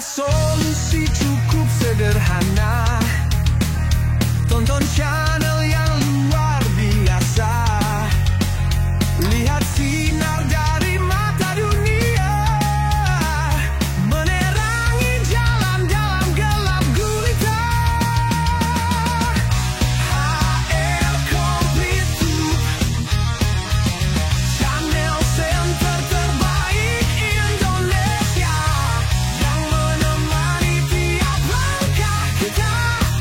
Solusi cukup sederhana. Tonton channel yang luar biasa. Lihat sinar dari mata dunia, menerangi jalan dalam gelap gulita. HR Komplit Tube, channel center terbaik Indonesia, yang menemani tiap langkah kita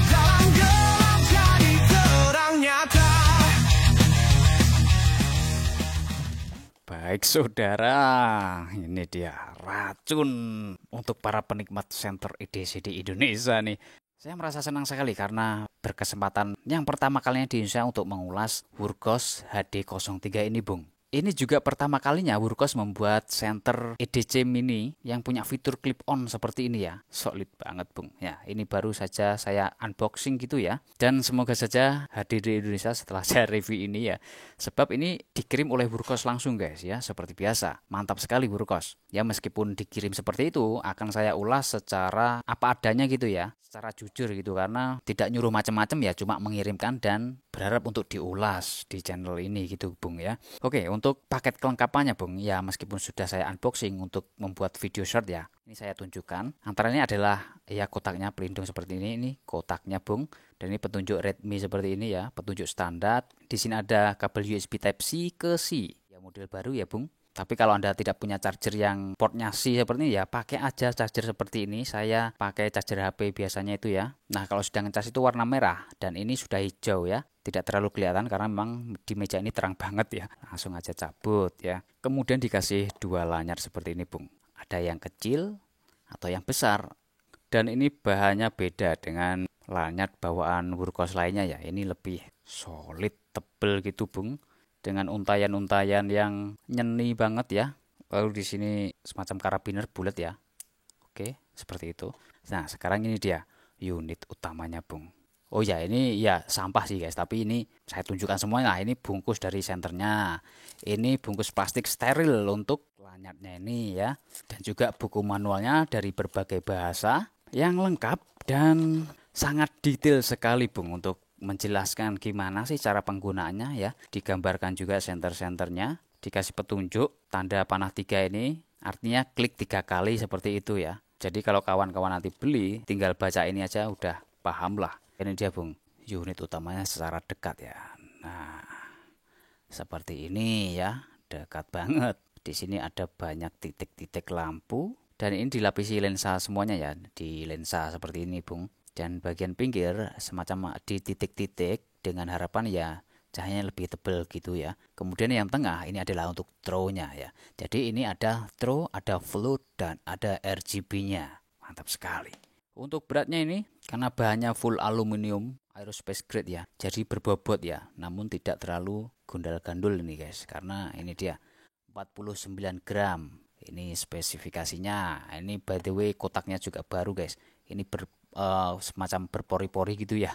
dalam gelap jadi terang nyata. Baik saudara, ini dia racun untuk para penikmat senter EDC di Indonesia nih. Saya merasa senang sekali karena berkesempatan yang pertama kalinya di Indonesia untuk mengulas Wurkos HD03 ini, Bung. Ini juga pertama kalinya Wurkos membuat senter EDC mini yang punya fitur clip on seperti ini ya. Solid banget, Bung. Ya, ini baru saja saya unboxing gitu ya. Dan semoga saja hadir di Indonesia setelah saya review ini ya. Sebab ini dikirim oleh Wurkos langsung guys ya, seperti biasa. Mantap sekali Wurkos. Ya meskipun dikirim seperti itu, akan saya ulas secara apa adanya gitu ya. Secara jujur gitu, karena tidak nyuruh macam-macam ya, cuma mengirimkan dan berharap untuk diulas di channel ini gitu Bung ya. Oke, untuk paket kelengkapannya Bung, ya meskipun sudah saya unboxing untuk membuat video short ya, ini saya tunjukkan. Antara ini adalah ya kotaknya pelindung seperti ini kotaknya Bung. Dan ini petunjuk Redmi seperti ini ya, petunjuk standar. Di sini ada kabel USB Type-C ke C. Ya model baru ya Bung. Tapi kalau Anda tidak punya charger yang portnya C seperti ini ya, pakai aja charger seperti ini. Saya pakai charger HP biasanya itu ya. Nah, kalau sudah ngecas itu warna merah dan ini sudah hijau ya. Tidak terlalu kelihatan karena memang di meja ini terang banget ya. Langsung aja cabut ya. Kemudian dikasih dua lanyard seperti ini, Bung. Ada yang kecil atau yang besar. Dan ini bahannya beda dengan lanyard bawaan Wurkos lainnya ya. Ini lebih solid, tebel gitu, Bung. Dengan untayan-untayan yang nyeni banget ya. Lalu di sini semacam karabiner bulat ya. Oke, seperti itu. Nah, sekarang ini dia unit utamanya, Bung. Oh ya, ini ya sampah sih guys, tapi ini saya tunjukkan semuanya. Nah, ini bungkus dari senternya. Ini bungkus plastik steril untuk lanyardnya ini ya. Dan juga buku manualnya dari berbagai bahasa yang lengkap dan sangat detail sekali, Bung, untuk menjelaskan gimana sih cara penggunaannya ya. Digambarkan juga senter-senternya, dikasih petunjuk tanda panah 3 ini, artinya klik 3 kali seperti itu ya. Jadi kalau kawan-kawan nanti beli, tinggal baca ini aja udah paham lah. Ini dia Bung, unit utamanya secara dekat ya. Nah, seperti ini ya, dekat banget. Di sini ada banyak titik-titik lampu dan ini dilapisi lensa semuanya ya, di lensa seperti ini Bung. Dan bagian pinggir semacam di titik-titik dengan harapan ya cahayanya lebih tebal gitu ya. Kemudian yang tengah ini adalah untuk throw-nya ya. Jadi ini ada throw, ada float, dan ada RGB-nya. Mantap sekali. Untuk beratnya ini karena bahannya full aluminium aerospace grade ya. Jadi berbobot ya, namun tidak terlalu gundal-gandul ini guys. Karena ini dia 49 gram. Ini spesifikasinya. Ini by the way kotaknya juga baru guys. Ini semacam berpori-pori gitu ya.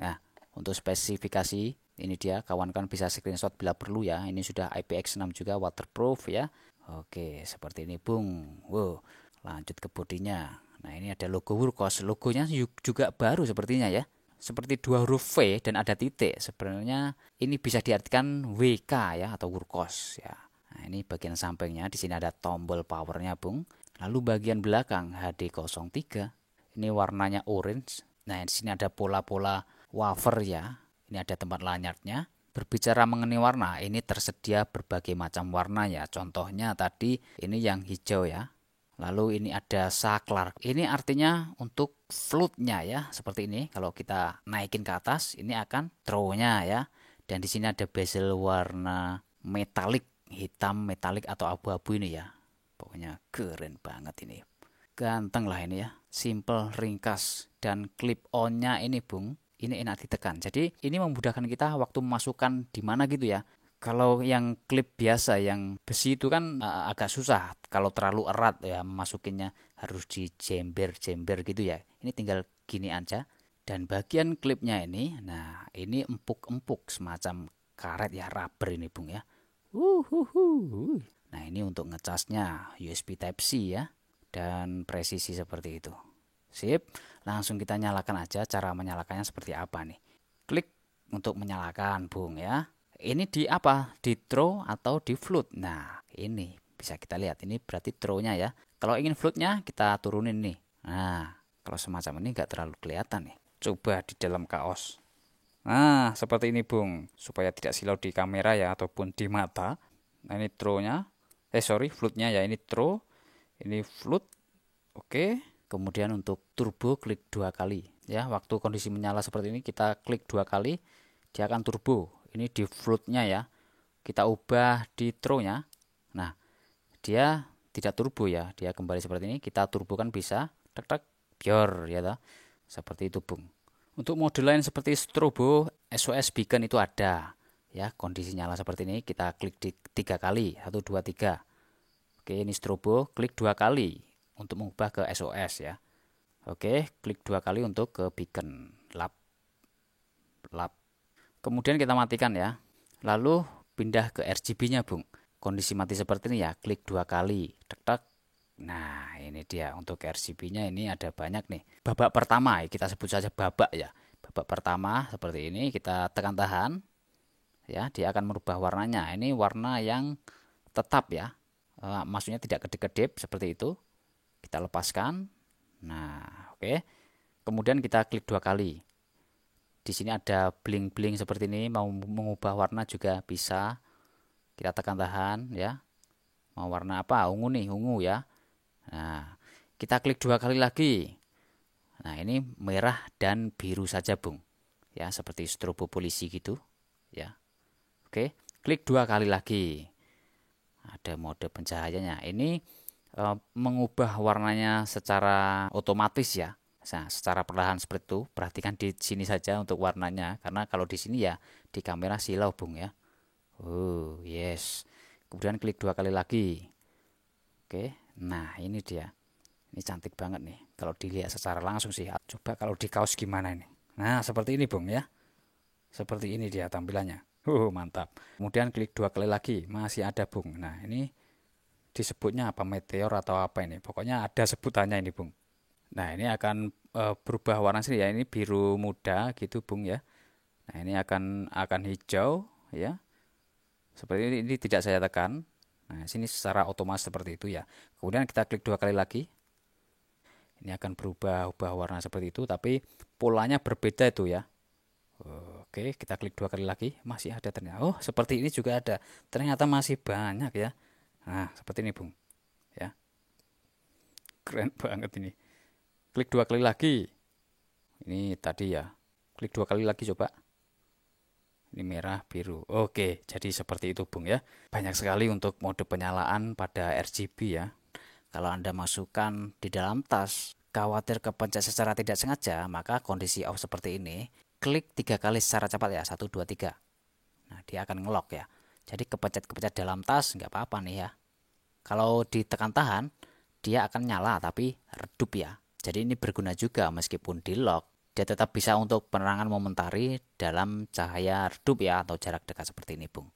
Nah, untuk spesifikasi ini dia, kawan-kawan bisa screenshot bila perlu ya. Ini sudah IPX6 juga, waterproof ya. Oke, seperti ini Bung. Wow, lanjut ke bodinya. Nah, ini ada logo Wurkos. Logonya juga baru sepertinya ya. Seperti dua huruf V dan ada titik. Sebenarnya ini bisa diartikan WK ya, atau Wurkos ya. Nah, ini bagian sampingnya. Di sini ada tombol powernya Bung. Lalu bagian belakang HD03, ini warnanya orange. Nah, di sini ada pola-pola wafer ya. Ini ada tempat lanyardnya. Berbicara mengenai warna, ini tersedia berbagai macam warna ya. Contohnya tadi ini yang hijau ya. Lalu ini ada saklar. Ini artinya untuk floatnya ya, seperti ini. Kalau kita naikin ke atas, ini akan throw-nya ya. Dan di sini ada bezel warna metalik. hitam metalik atau abu-abu ini ya. Pokoknya keren banget ini. Ganteng lah ini ya. Simple, ringkas, dan clip on-nya ini Bung, ini enak ditekan. Jadi ini memudahkan kita waktu memasukkan di mana gitu ya. Kalau yang klip biasa yang besi itu kan agak susah. Kalau terlalu erat ya masukinnya harus dijember-jember gitu ya. Ini tinggal gini aja. Dan bagian klipnya ini, nah ini empuk-empuk semacam karet ya, rubber ini Bung ya. Nah ini untuk ngecasnya USB Type C ya. Dan presisi seperti itu. Sip, langsung kita nyalakan aja. Cara menyalakannya seperti apa nih. Klik untuk menyalakan Bung ya. Ini di apa? Di throw atau di float. Nah, ini bisa kita lihat. Ini berarti throw-nya ya. Kalau ingin float-nya kita turunin nih. Nah, kalau semacam ini nggak terlalu kelihatan nih. Coba di dalam kaos. Nah, seperti ini Bung. Supaya tidak silau di kamera ya ataupun di mata. Nah, ini throw-nya. Float-nya ya. Ini throw. Ini float. Oke. Kemudian untuk turbo klik 2 kali. Ya, waktu kondisi menyala seperti ini kita klik 2 kali. Dia akan turbo. Ini di float-nya ya. Kita ubah di throw-nya. Nah, dia tidak turbo ya. Dia kembali seperti ini. Kita turbo kan bisa. Tek-tek. Biar ya. Seperti itu Bung. Untuk mode lain seperti strobo, SOS beacon itu ada. Ya, kondisi nyala seperti ini. Kita klik di 3 kali. 1, 2, 3. Oke, ini strobo. Klik 2 kali. Untuk mengubah ke SOS ya. Oke, klik 2 kali untuk ke beacon. Lap. Kemudian kita matikan ya. Lalu pindah ke RGB-nya Bung. Kondisi mati seperti ini ya. Klik 2 kali. Tek-tek. Nah ini dia untuk RGB-nya ini ada banyak nih. Babak pertama kita sebut saja babak ya. Babak pertama seperti ini kita tekan tahan. Ya dia akan merubah warnanya. Ini warna yang tetap ya. Maksudnya tidak kedip-kedip seperti itu. Kita lepaskan. Nah oke. Kemudian kita klik 2 kali. Di sini ada bling-bling seperti ini, mau mengubah warna juga bisa. Kita tekan tahan ya. Mau warna apa? Ungu nih, ungu ya. Nah, kita klik 2 kali lagi. Nah, ini merah dan biru saja, Bung. Ya, seperti strobo polisi gitu, ya. Oke, klik 2 kali lagi. Ada mode pencahayanya. Ini mengubah warnanya secara otomatis ya. Nah, secara perlahan seperti itu. Perhatikan di sini saja untuk warnanya, karena kalau di sini ya di kamera silau Bung ya. Oh yes. Kemudian klik 2 kali lagi. Oke. Nah ini dia. Ini cantik banget nih. Kalau dilihat secara langsung sih. Coba kalau di kaos gimana ini. Nah seperti ini Bung ya. Seperti ini dia tampilannya. Mantap. Kemudian klik 2 kali lagi. Masih ada Bung. Nah ini disebutnya apa, meteor atau apa ini. Pokoknya ada sebutannya ini Bung. Nah ini akan berubah warna sini ya. Ini biru muda gitu Bung ya. Nah ini akan hijau ya. Seperti ini tidak saya tekan. Nah sini secara otomatis seperti itu ya. Kemudian kita klik 2 kali lagi. Ini akan berubah warna seperti itu. Tapi polanya berbeda itu ya. Oke kita klik 2 kali lagi. Masih ada ternyata. Oh seperti ini juga ada. Ternyata masih banyak ya. Nah seperti ini Bung ya. Keren banget ini. Klik 2 kali lagi. Ini tadi ya. Klik 2 kali lagi coba. Ini merah, biru. Oke, jadi seperti itu Bung ya. Banyak sekali untuk mode penyalaan pada RGB ya. Kalau Anda masukkan di dalam tas, khawatir kepencet secara tidak sengaja, maka kondisi off seperti ini. Klik 3 kali secara cepat ya. 1, 2, 3. Nah, dia akan ngelock ya. Jadi kepencet-kepencet dalam tas nggak apa-apa nih ya. Kalau ditekan tahan, dia akan nyala tapi redup ya. Jadi ini berguna juga meskipun di lock. Dia tetap bisa untuk penerangan momentari dalam cahaya redup ya atau jarak dekat seperti ini Bung.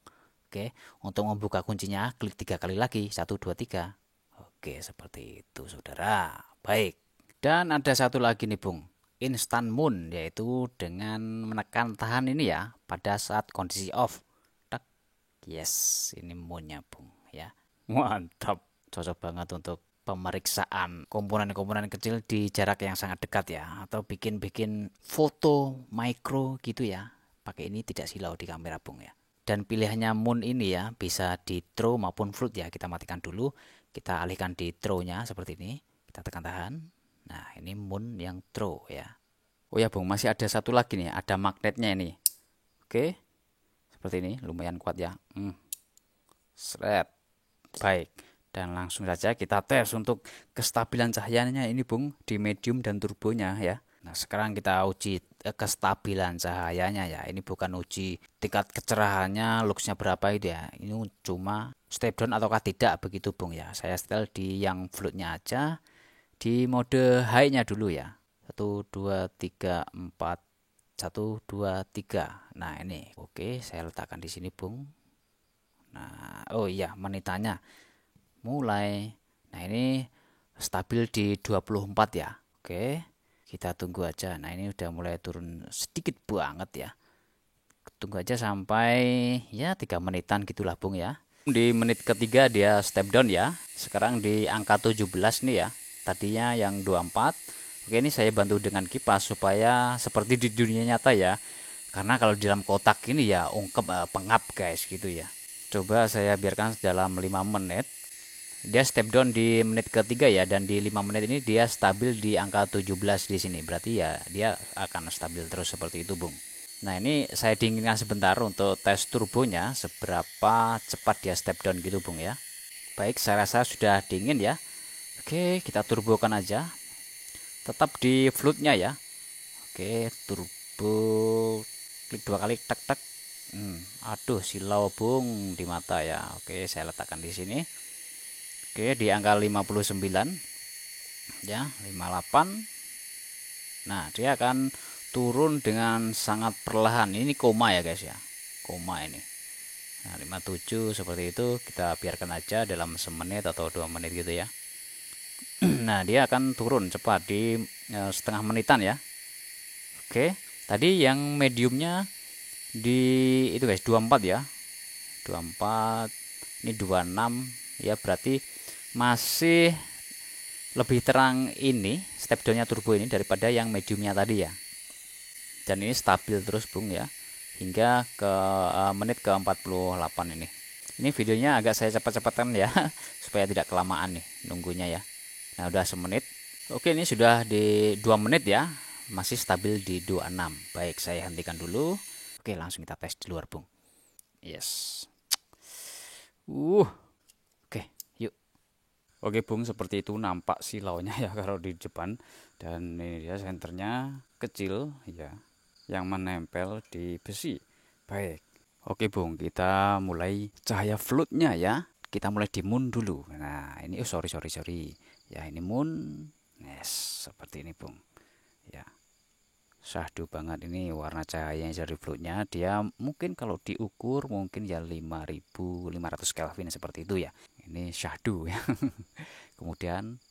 Oke, untuk membuka kuncinya klik 3 kali lagi. 1, 2, 3. Oke, seperti itu saudara. Baik. Dan ada satu lagi nih Bung. Instant Moon, yaitu dengan menekan tahan ini ya pada saat kondisi off. Tak. Yes, ini moonnya Bung ya. Mantap. Cocok banget untuk pemeriksaan komponen-komponen kecil di jarak yang sangat dekat ya, atau bikin foto micro gitu ya. Pakai ini tidak silau di kamera Bung ya. Dan pilihannya moon ini ya bisa di throw maupun float ya. Kita matikan dulu, kita alihkan di throw-nya seperti ini. Kita tekan tahan. Nah, ini moon yang throw ya. Oh ya Bung, masih ada satu lagi nih, ada magnetnya ini. Oke. Seperti ini, lumayan kuat ya. Seret. Baik. Dan langsung saja kita tes untuk kestabilan cahayanya ini Bung di medium dan turbonya ya. Nah, sekarang kita uji kestabilan cahayanya ya. Ini bukan uji tingkat kecerahannya, luxnya berapa itu ya. Ini cuma step down ataukah tidak begitu Bung ya. Saya setel di yang floatnya aja, di mode high-nya dulu ya. 1 2 3 4 1 2 3. Nah, ini. Oke, saya letakkan di sini Bung. Nah, oh iya, menitannya mulai. Nah, ini stabil di 24 ya. Oke, kita tunggu aja. Nah, ini udah mulai turun sedikit banget ya. Tunggu aja sampai ya 3 menitan gitulah Bung ya. Di menit ketiga dia step down ya. Sekarang di angka 17 nih ya. Tadinya yang 24. Oke, ini saya bantu dengan kipas supaya seperti di dunia nyata ya. Karena kalau di dalam kotak ini ya ungkep pengap guys gitu ya. Coba saya biarkan dalam 5 menit. Dia step down di menit ketiga ya, dan di 5 menit ini dia stabil di angka 17 di sini. Berarti ya dia akan stabil terus seperti itu Bung. Nah, ini saya dinginkan sebentar untuk tes turbonya seberapa cepat dia step down gitu Bung ya. Baik, saya rasa sudah dingin ya. Oke, kita turbokan aja. Tetap di floatnya ya. Oke, turbo, klik 2 kali, tek tek. Aduh, silau Bung di mata ya. Oke, saya letakkan di sini. Oke, di angka 59 ya, 58. Nah, dia akan turun dengan sangat perlahan. Ini koma ya guys ya, koma ini. Nah, 57 seperti itu, kita biarkan aja dalam semenit atau 2 menit gitu ya. Nah, dia akan turun cepat di setengah menitan ya. Oke, tadi yang mediumnya di itu guys 24 ya, 24. Ini 26 ya, berarti masih lebih terang ini step downnya turbo ini daripada yang mediumnya tadi ya. Dan ini stabil terus Bung ya, hingga ke menit ke 48 ini. Ini videonya agak saya cepat-cepatkan ya supaya tidak kelamaan nih nunggunya ya. Nah, udah semenit. Oke, ini sudah di 2 menit ya, masih stabil di 26. Baik, saya hentikan dulu. Oke, langsung kita tes di luar Bung. Yes. Oke, yuk. Oke Bung, seperti itu nampak silaunya ya kalau di depan. Dan ini dia senternya kecil ya, yang menempel di besi. Baik. Oke Bung, kita mulai cahaya floatnya ya. Kita mulai di moon dulu. Nah, ini sorry. Ya, ini moon. Yes, seperti ini Bung. Ya. Syahdu banget ini warna cahayanya dari floatnya. Dia mungkin kalau diukur mungkin ya 5500 Kelvin seperti itu ya. Ini syahdu ya. Kemudian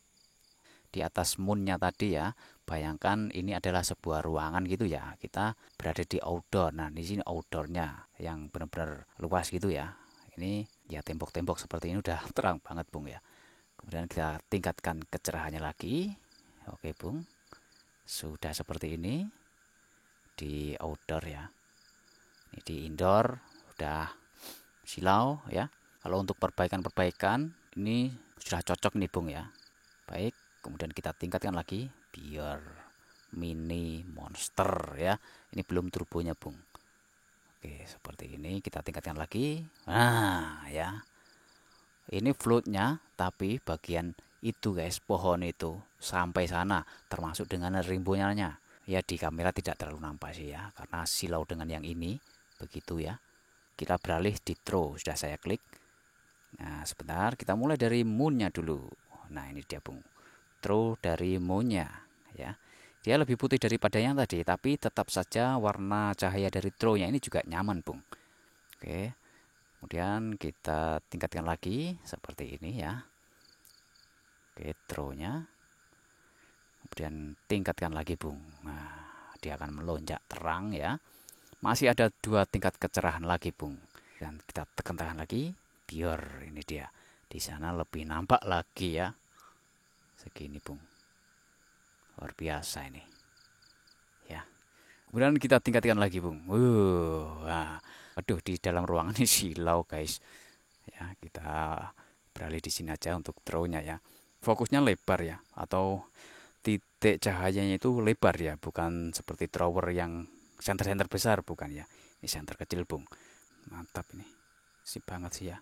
di atas moonnya tadi ya, bayangkan ini adalah sebuah ruangan gitu ya. Kita berada di outdoor. Nah, di sini outdoornya yang benar-benar luas gitu ya. Ini ya tembok-tembok seperti ini udah terang banget Bung ya. Kemudian kita tingkatkan kecerahannya lagi. Oke Bung, sudah seperti ini di outdoor ya. Ini di indoor udah silau ya. Kalau untuk perbaikan ini sudah cocok nih Bung ya. Baik, kemudian kita tingkatkan lagi biar mini monster ya. Ini belum turbonya Bung. Oke, seperti ini kita tingkatkan lagi. Nah ya, ini floatnya, tapi bagian itu guys, pohon itu sampai sana termasuk dengan rimbonya ya. Di kamera tidak terlalu nampak sih ya, karena silau dengan yang ini begitu ya. Kita beralih di throw, sudah saya klik. Nah, sebentar, kita mulai dari moonnya dulu. Nah, ini dia Bung, throw dari moonnya ya. Dia lebih putih daripada yang tadi, tapi tetap saja warna cahaya dari thrownya ini juga nyaman Bung. Oke, kemudian kita tingkatkan lagi seperti ini ya. Oke, thrownya. Kemudian tingkatkan lagi Bung. Nah, dia akan melonjak terang ya. Masih ada 2 tingkat kecerahan lagi Bung. Dan kita tekan lagi biar ini dia di sana lebih nampak lagi ya. Segini Bung, luar biasa ini ya. Kemudian kita tingkatkan lagi Bung. Nah, aduh, di dalam ruangan ini silau guys ya. Kita beralih di sini aja untuk thrownya ya. Fokusnya lebar ya, atau titik cahayanya itu lebar ya, bukan seperti thrower yang center besar, bukan ya. Ini center kecil Bung. Mantap ini, sip banget sih ya.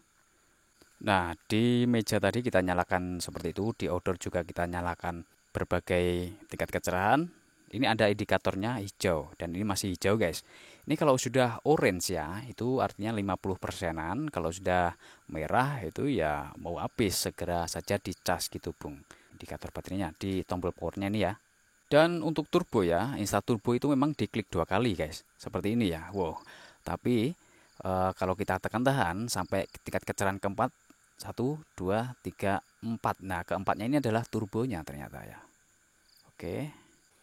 Nah, di meja tadi kita nyalakan seperti itu, di outdoor juga kita nyalakan berbagai tingkat kecerahan. Ini ada indikatornya hijau dan ini masih hijau, guys. Ini kalau sudah orange ya, itu artinya 50%-an. Kalau sudah merah itu ya mau habis, segera saja dicas gitu, Bung. Indikator baterainya di tombol powernya ini ya. Dan untuk turbo ya, install turbo itu memang diklik 2 kali, guys. Seperti ini ya. Wow. Tapi kalau kita tekan tahan sampai tingkat kecerahan keempat, 1, 2, 3, 4. Nah, keempatnya ini adalah turbonya ternyata ya. Oke.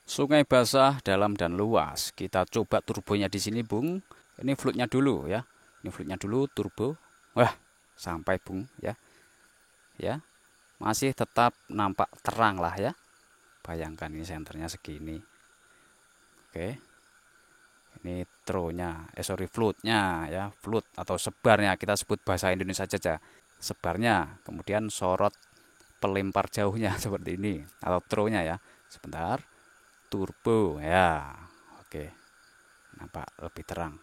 Sungai basah, dalam dan luas. Kita coba turbonya di sini, Bung. Ini fluidnya dulu ya. Ini fluidnya dulu, turbo. Wah, sampai, Bung ya. Ya. Masih tetap nampak terang lah ya. Bayangkan ini senternya segini. Oke. Ini throw-nya, fluidnya ya, fluid atau sebarnya, kita sebut bahasa Indonesia saja. Sebarnya, kemudian sorot pelempar jauhnya seperti ini atau throw-nya ya. Sebentar. Turbo ya. Oke. Nampak lebih terang.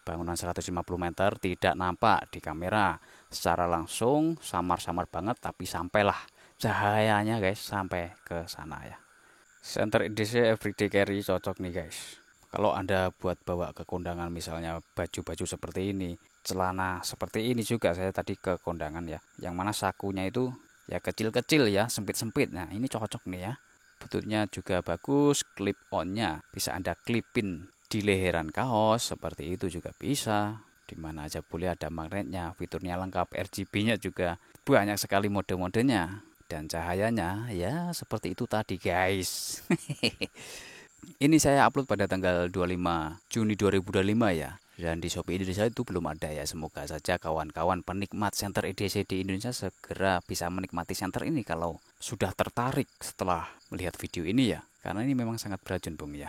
Bangunan 150 meter tidak nampak di kamera secara langsung, samar-samar banget, tapi sampailah cahayanya, guys, sampai ke sana ya. Center EDC everyday carry cocok nih, guys. Kalau Anda buat bawa ke kondangan misalnya baju-baju seperti ini, celana seperti ini juga saya tadi ke kondangan ya. Yang mana sakunya itu ya kecil-kecil ya, sempit-sempit. Nah, ini cocok nih ya. Bentuknya juga bagus, clip on-nya bisa Anda klipin di leheran kaos, seperti itu juga bisa. Dimana aja boleh, ada magnetnya, fiturnya lengkap, RGB-nya juga banyak sekali mode-modenya. Dan cahayanya ya seperti itu tadi, guys. Ini saya upload pada tanggal 25 Juni 2025 ya. Dan di Shopee Indonesia itu belum ada ya. Semoga saja kawan-kawan penikmat Center EDC di Indonesia segera bisa menikmati center ini kalau sudah tertarik setelah melihat video ini ya. Karena ini memang sangat beracun, Bung ya.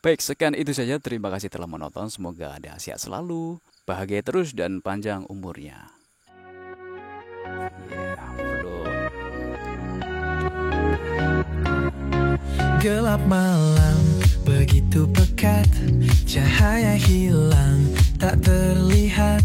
Baik, sekian itu saja. Terima kasih telah menonton. Semoga Anda sehat selalu, bahagia terus, dan panjang umurnya. Ya, belum. Gelap malam begitu pekat, cahaya hilang tak terlihat.